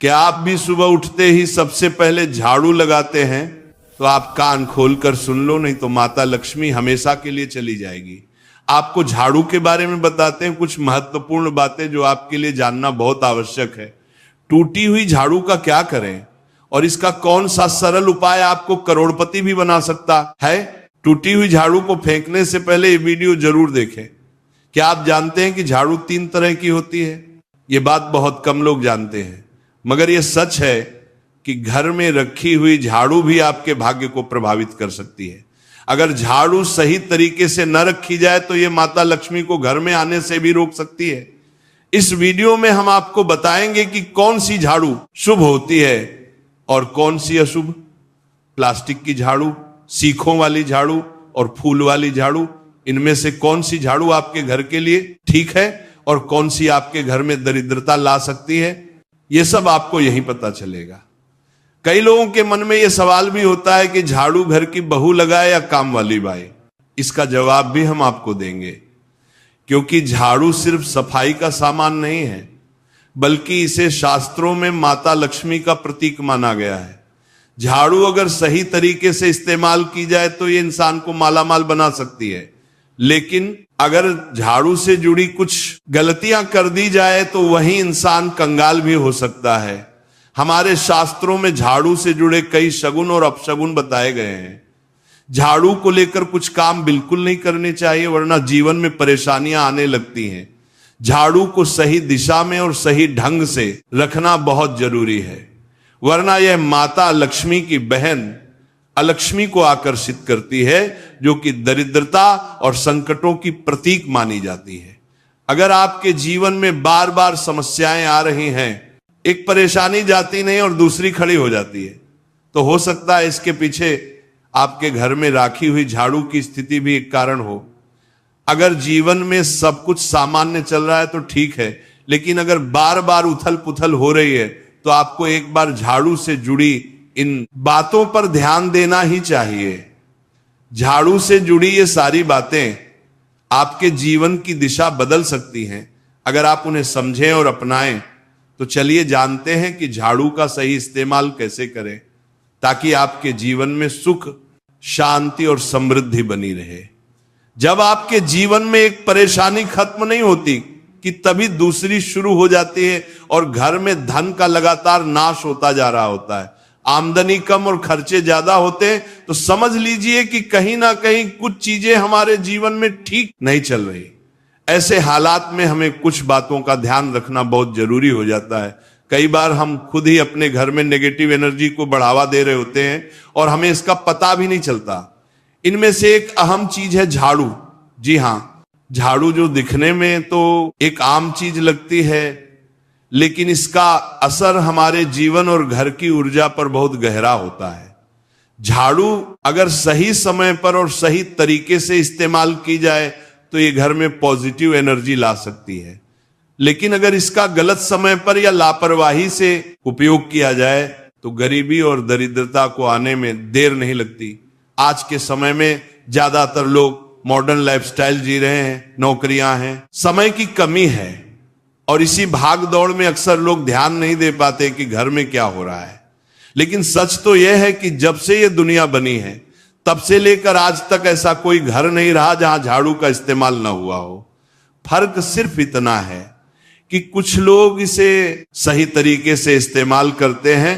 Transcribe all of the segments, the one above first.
क्या आप भी सुबह उठते ही सबसे पहले झाड़ू लगाते हैं? तो आप कान खोलकर सुन लो, नहीं तो माता लक्ष्मी हमेशा के लिए चली जाएगी। आपको झाड़ू के बारे में बताते हैं कुछ महत्वपूर्ण बातें जो आपके लिए जानना बहुत आवश्यक है। टूटी हुई झाड़ू का क्या करें और इसका कौन सा सरल उपाय आपको करोड़पति भी बना सकता है। टूटी हुई झाड़ू को फेंकने से पहले ये वीडियो जरूर देखें। क्या आप जानते हैं कि झाड़ू 3 तरह की होती है? ये बात बहुत कम लोग जानते हैं, मगर यह सच है कि घर में रखी हुई झाड़ू भी आपके भाग्य को प्रभावित कर सकती है। अगर झाड़ू सही तरीके से न रखी जाए तो यह माता लक्ष्मी को घर में आने से भी रोक सकती है। इस वीडियो में हम आपको बताएंगे कि कौन सी झाड़ू शुभ होती है और कौन सी अशुभ। प्लास्टिक की झाड़ू, सीखों वाली झाड़ू और फूल वाली झाड़ू, इनमें से कौन सी झाड़ू आपके घर के लिए ठीक है और कौन सी आपके घर में दरिद्रता ला सकती है, यह सब आपको यहीं पता चलेगा। कई लोगों के मन में यह सवाल भी होता है कि झाड़ू घर की बहू लगाए या काम वाली बाई। इसका जवाब भी हम आपको देंगे, क्योंकि झाड़ू सिर्फ सफाई का सामान नहीं है, बल्कि इसे शास्त्रों में माता लक्ष्मी का प्रतीक माना गया है। झाड़ू अगर सही तरीके से इस्तेमाल की जाए तो ये इंसान को मालामाल बना सकती है, लेकिन अगर झाड़ू से जुड़ी कुछ गलतियां कर दी जाए तो वही इंसान कंगाल भी हो सकता है। हमारे शास्त्रों में झाड़ू से जुड़े कई शगुन और अपशगुन बताए गए हैं। झाड़ू को लेकर कुछ काम बिल्कुल नहीं करने चाहिए, वरना जीवन में परेशानियां आने लगती हैं। झाड़ू को सही दिशा में और सही ढंग से रखना बहुत जरूरी है, वरना यह माता लक्ष्मी की बहन अलक्ष्मी को आकर्षित करती है, जो कि दरिद्रता और संकटों की प्रतीक मानी जाती है। अगर आपके जीवन में बार बार समस्याएं आ रही हैं, एक परेशानी जाती नहीं और दूसरी खड़ी हो जाती है, तो हो सकता है इसके पीछे आपके घर में राखी हुई झाड़ू की स्थिति भी एक कारण हो। अगर जीवन में सब कुछ सामान्य चल रहा है तो ठीक है, लेकिन अगर बार बार उथल पुथल हो रही है तो आपको एक बार झाड़ू से जुड़ी इन बातों पर ध्यान देना ही चाहिए। झाड़ू से जुड़ी ये सारी बातें आपके जीवन की दिशा बदल सकती हैं अगर आप उन्हें समझें और अपनाएं। तो चलिए जानते हैं कि झाड़ू का सही इस्तेमाल कैसे करें, ताकि आपके जीवन में सुख, शांति और समृद्धि बनी रहे। जब आपके जीवन में एक परेशानी खत्म नहीं होती कि तभी दूसरी शुरू हो जाती है और घर में धन का लगातार नाश होता जा रहा होता है। आमदनी कम और खर्चे ज्यादा होते हैं तो समझ लीजिए कि कहीं ना कहीं कुछ चीजें हमारे जीवन में ठीक नहीं चल रही। ऐसे हालात में हमें कुछ बातों का ध्यान रखना बहुत जरूरी हो जाता है। कई बार हम खुद ही अपने घर में नेगेटिव एनर्जी को बढ़ावा दे रहे होते हैं और हमें इसका पता भी नहीं चलता। इनमें से एक अहम चीज है झाड़ू। जी हाँ, झाड़ू जो दिखने में तो एक आम चीज लगती है, लेकिन इसका असर हमारे जीवन और घर की ऊर्जा पर बहुत गहरा होता है। झाड़ू अगर सही समय पर और सही तरीके से इस्तेमाल की जाए तो ये घर में पॉजिटिव एनर्जी ला सकती है, लेकिन अगर इसका गलत समय पर या लापरवाही से उपयोग किया जाए तो गरीबी और दरिद्रता को आने में देर नहीं लगती। आज के समय में ज्यादातर लोग मॉडर्न लाइफस्टाइल जी रहे हैं, नौकरियां हैं, समय की कमी है और इसी भाग दौड़ में अक्सर लोग ध्यान नहीं दे पाते कि घर में क्या हो रहा है। लेकिन सच तो यह है कि जब से ये दुनिया बनी है तब से लेकर आज तक ऐसा कोई घर नहीं रहा जहां झाड़ू का इस्तेमाल ना हुआ हो। फर्क सिर्फ इतना है कि कुछ लोग इसे सही तरीके से इस्तेमाल करते हैं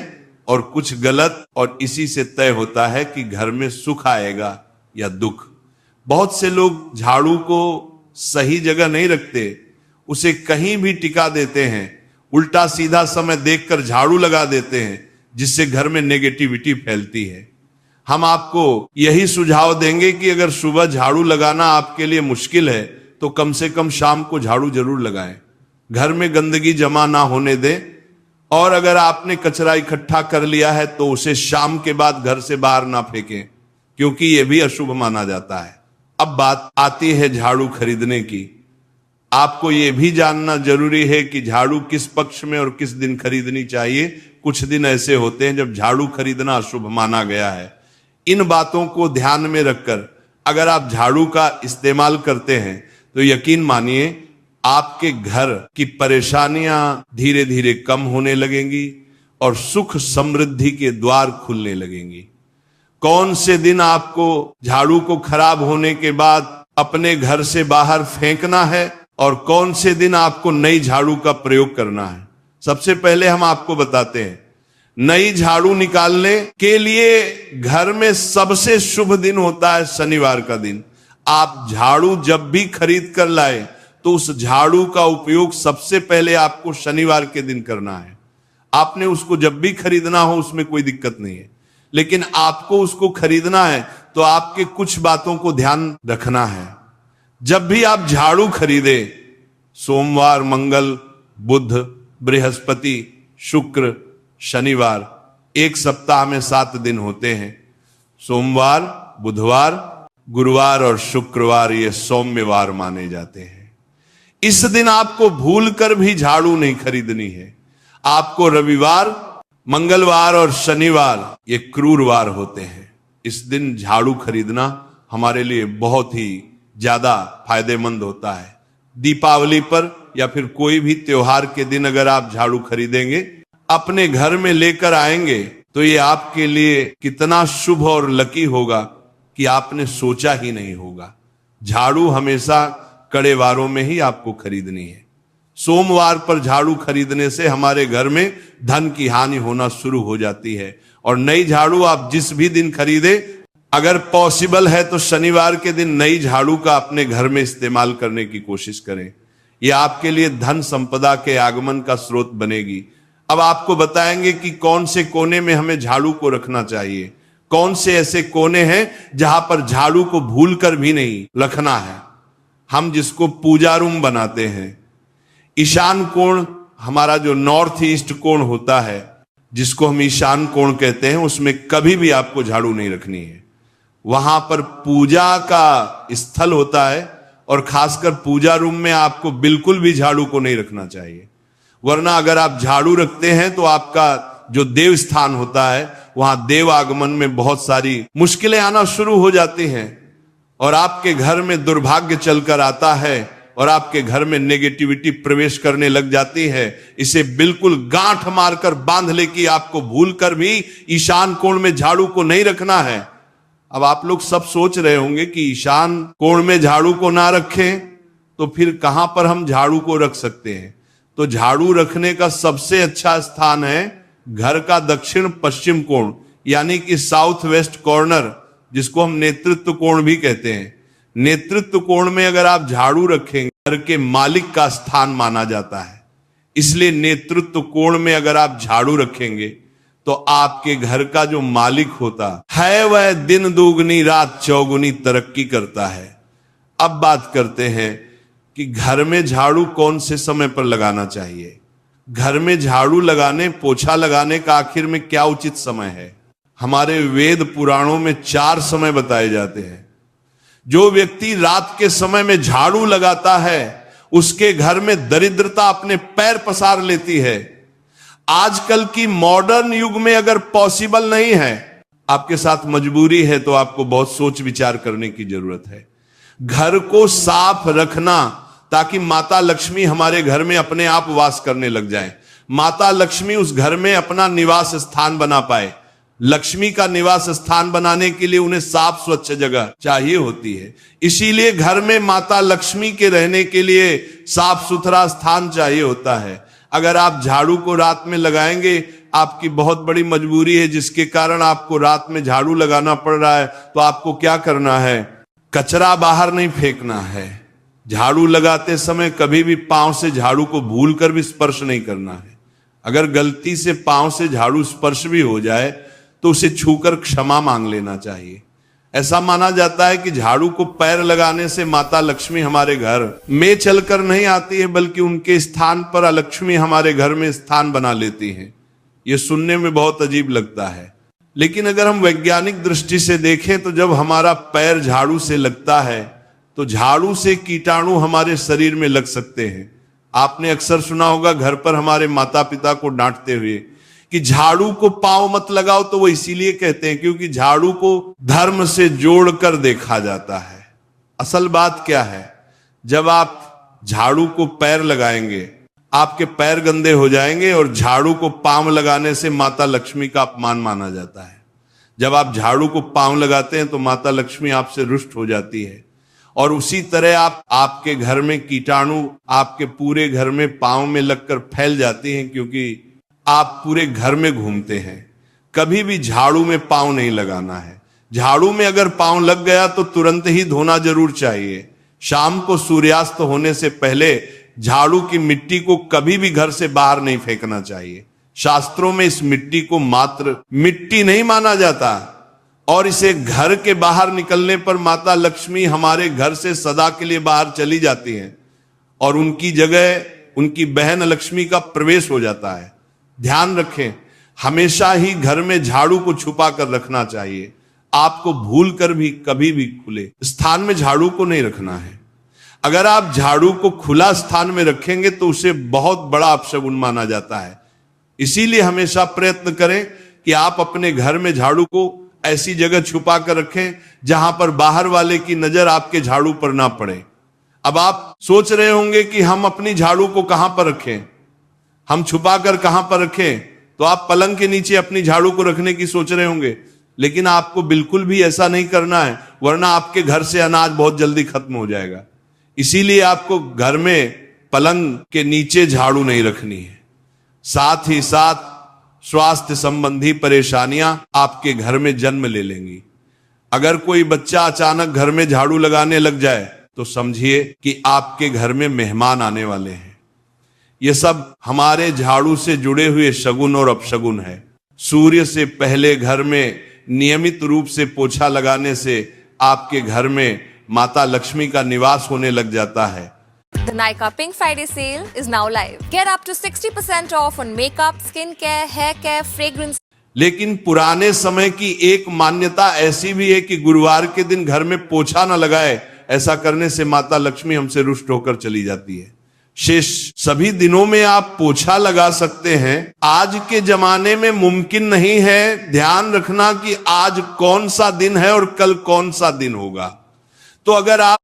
और कुछ गलत, और इसी से तय होता है कि घर में सुख आएगा या दुख। बहुत से लोग झाड़ू को सही जगह नहीं रखते, उसे कहीं भी टिका देते हैं, उल्टा सीधा समय देखकर झाड़ू लगा देते हैं, जिससे घर में नेगेटिविटी फैलती है। हम आपको यही सुझाव देंगे कि अगर सुबह झाड़ू लगाना आपके लिए मुश्किल है तो कम से कम शाम को झाड़ू जरूर लगाएं। घर में गंदगी जमा ना होने दें, और अगर आपने कचरा इकट्ठा कर लिया है तो उसे शाम के बाद घर से बाहर ना फेंकें, क्योंकि यह भी अशुभ माना जाता है। अब बात आती है झाड़ू खरीदने की। आपको यह भी जानना जरूरी है कि झाड़ू किस पक्ष में और किस दिन खरीदनी चाहिए। कुछ दिन ऐसे होते हैं जब झाड़ू खरीदना अशुभ माना गया है। इन बातों को ध्यान में रखकर अगर आप झाड़ू का इस्तेमाल करते हैं तो यकीन मानिए आपके घर की परेशानियां धीरे धीरे कम होने लगेंगी, और सुख समृद्धि के द्वार खुलने लगेंगी। कौन से दिन आपको झाड़ू को खराब होने के बाद अपने घर से बाहर फेंकना है और कौन से दिन आपको नई झाड़ू का प्रयोग करना है। सबसे पहले हम आपको बताते हैं, नई झाड़ू निकालने के लिए घर में सबसे शुभ दिन होता है शनिवार का दिन। आप झाड़ू जब भी खरीद कर लाए तो उस झाड़ू का उपयोग सबसे पहले आपको शनिवार के दिन करना है। आपने उसको जब भी खरीदना हो उसमें कोई दिक्कत नहीं है, लेकिन आपको उसको खरीदना है तो आपके कुछ बातों को ध्यान रखना है। जब भी आप झाड़ू खरीदे, सोमवार, मंगल, बुध, बृहस्पति, शुक्र, शनिवार, एक सप्ताह में 7 दिन होते हैं। सोमवार, बुधवार, गुरुवार और शुक्रवार ये सौम्यवार माने जाते हैं। इस दिन आपको भूलकर भी झाड़ू नहीं खरीदनी है। आपको रविवार, मंगलवार और शनिवार ये क्रूरवार होते हैं। इस दिन झाड़ू खरीदना हमारे लिए बहुत ही ज्यादा फायदेमंद होता है। दीपावली पर या फिर कोई भी त्योहार के दिन अगर आप झाड़ू खरीदेंगे, अपने घर में लेकर आएंगे तो ये आपके लिए कितना शुभ और लकी होगा कि आपने सोचा ही नहीं होगा। झाड़ू हमेशा कड़े वारों में ही आपको खरीदनी है। सोमवार पर झाड़ू खरीदने से हमारे घर में धन की हानि होना शुरू हो जाती है। और नई झाड़ू आप जिस भी दिन खरीदे, अगर पॉसिबल है तो शनिवार के दिन नई झाड़ू का अपने घर में इस्तेमाल करने की कोशिश करें। यह आपके लिए धन संपदा के आगमन का स्रोत बनेगी। अब आपको बताएंगे कि कौन से कोने में हमें झाड़ू को रखना चाहिए, कौन से ऐसे कोने हैं जहां पर झाड़ू को भूलकर भी नहीं रखना है। हम जिसको पूजा रूम बनाते हैं, ईशान कोण हमारा जो नॉर्थ ईस्ट कोण होता है, जिसको हम ईशान कोण कहते हैं, उसमें कभी भी आपको झाड़ू नहीं रखनी है। वहां पर पूजा का स्थल होता है और खासकर पूजा रूम में आपको बिल्कुल भी झाड़ू को नहीं रखना चाहिए। वरना अगर आप झाड़ू रखते हैं तो आपका जो देव स्थान होता है वहां देव आगमन में बहुत सारी मुश्किलें आना शुरू हो जाती हैं और आपके घर में दुर्भाग्य चलकर आता है और आपके घर में नेगेटिविटी प्रवेश करने लग जाती है। इसे बिल्कुल गांठ मारकर बांध ले कि आपको भूलकर भी ईशान कोण में झाड़ू को नहीं रखना है। अब आप लोग सब सोच रहे होंगे कि ईशान कोण में झाड़ू को ना रखें तो फिर कहां पर हम झाड़ू को रख सकते हैं। तो झाड़ू रखने का सबसे अच्छा स्थान है घर का दक्षिण पश्चिम कोण, यानी कि साउथ वेस्ट कॉर्नर, जिसको हम नेतृत्व कोण भी कहते हैं। नेतृत्व कोण में अगर आप झाड़ू रखेंगे, घर के मालिक का स्थान माना जाता है, इसलिए नेतृत्व कोण में अगर आप झाड़ू रखेंगे तो आपके घर का जो मालिक होता है वह दिन दुगनी रात चौगुनी तरक्की करता है। अब बात करते हैं कि घर में झाड़ू कौन से समय पर लगाना चाहिए। घर में झाड़ू लगाने, पोछा लगाने का आखिर में क्या उचित समय है। हमारे वेद पुराणों में 4 समय बताए जाते हैं। जो व्यक्ति रात के समय में झाड़ू लगाता है उसके घर में दरिद्रता अपने पैर पसार लेती है। आजकल की मॉडर्न युग में अगर पॉसिबल नहीं है, आपके साथ मजबूरी है, तो आपको बहुत सोच विचार करने की जरूरत है। घर को साफ रखना ताकि माता लक्ष्मी हमारे घर में अपने आप वास करने लग जाए। माता लक्ष्मी उस घर में अपना निवास स्थान बना पाए। लक्ष्मी का निवास स्थान बनाने के लिए उन्हें साफ स्वच्छ जगह चाहिए होती है। इसीलिए घर में माता लक्ष्मी के रहने के लिए साफ सुथरा स्थान चाहिए होता है। अगर आप झाड़ू को रात में लगाएंगे, आपकी बहुत बड़ी मजबूरी है जिसके कारण आपको रात में झाड़ू लगाना पड़ रहा है, तो आपको क्या करना है, कचरा बाहर नहीं फेंकना है। झाड़ू लगाते समय कभी भी पांव से झाड़ू को भूलकर भी स्पर्श नहीं करना है। अगर गलती से पांव से झाड़ू स्पर्श भी हो जाए तो उसे छूकर क्षमा मांग लेना चाहिए। ऐसा माना जाता है कि झाड़ू को पैर लगाने से माता लक्ष्मी हमारे घर में चलकर नहीं आती है, बल्कि उनके स्थान पर अलक्ष्मी हमारे घर में स्थान बना लेती है। यह सुनने में बहुत अजीब लगता है, लेकिन अगर हम वैज्ञानिक दृष्टि से देखें तो जब हमारा पैर झाड़ू से लगता है तो झाड़ू से कीटाणु हमारे शरीर में लग सकते हैं। आपने अक्सर सुना होगा घर पर हमारे माता पिता को डांटते हुए कि झाड़ू को पांव मत लगाओ, तो वो इसीलिए कहते हैं क्योंकि झाड़ू को धर्म से जोड़कर देखा जाता है। असल बात क्या है, जब आप झाड़ू को पैर लगाएंगे, आपके पैर गंदे हो जाएंगे। और झाड़ू को पांव लगाने से माता लक्ष्मी का अपमान माना जाता है। जब आप झाड़ू को पांव लगाते हैं तो माता लक्ष्मी आपसे रुष्ट हो जाती है। और उसी तरह आपके घर में कीटाणु आपके पूरे घर में पांव में लगकर फैल जाती हैं, क्योंकि आप पूरे घर में घूमते हैं। कभी भी झाड़ू में पांव नहीं लगाना है। झाड़ू में अगर पांव लग गया तो तुरंत ही धोना जरूर चाहिए। शाम को सूर्यास्त होने से पहले झाड़ू की मिट्टी को कभी भी घर से बाहर नहीं फेंकना चाहिए। शास्त्रों में इस मिट्टी को मात्र मिट्टी नहीं माना जाता, और इसे घर के बाहर निकलने पर माता लक्ष्मी हमारे घर से सदा के लिए बाहर चली जाती हैं और उनकी जगह उनकी बहन लक्ष्मी का प्रवेश हो जाता है। ध्यान रखें, हमेशा ही घर में झाड़ू को छुपा कर रखना चाहिए। आपको भूल कर भी कभी भी खुले स्थान में झाड़ू को नहीं रखना है। अगर आप झाड़ू को खुला स्थान में रखेंगे तो उसे बहुत बड़ा अपशगुन माना जाता है। इसीलिए हमेशा प्रयत्न करें कि आप अपने घर में झाड़ू को ऐसी जगह छुपा कर रखें जहां पर बाहर वाले की नजर आपके झाड़ू पर ना पड़े। अब आप सोच रहे होंगे कि हम अपनी झाड़ू को कहां पर रखें, हम छुपा कर कहां पर रखें। तो आप पलंग के नीचे अपनी झाड़ू को रखने की सोच रहे होंगे, लेकिन आपको बिल्कुल भी ऐसा नहीं करना है, वरना आपके घर से अनाज बहुत जल्दी खत्म हो जाएगा। इसीलिए आपको घर में पलंग के नीचे झाड़ू नहीं रखनी है। साथ ही साथ स्वास्थ्य संबंधी परेशानियां आपके घर में जन्म ले लेंगी। अगर कोई बच्चा अचानक घर में झाड़ू लगाने लग जाए तो समझिए कि आपके घर में मेहमान आने वाले हैं। ये सब हमारे झाड़ू से जुड़े हुए शगुन और अपशगुन है। सूर्य से पहले घर में नियमित रूप से पोछा लगाने से आपके घर में माता लक्ष्मी का निवास होने लग जाता है। The Nykaa Pink Friday sale is now live. Get up to 60% off on makeup, skincare, hair care, fragrance. लेकिन पुराने समय की एक मान्यता ऐसी भी है कि गुरुवार के दिन घर में पोछा न लगाए। ऐसा करने से माता लक्ष्मी हमसे रुष्ट होकर चली जाती है। शेष सभी दिनों में आप पोछा लगा सकते हैं। आज के जमाने में मुमकिन नहीं है। ध्यान रखना कि आज कौन सा दिन है और कल कौन सा दिन होगा। तो अगर आप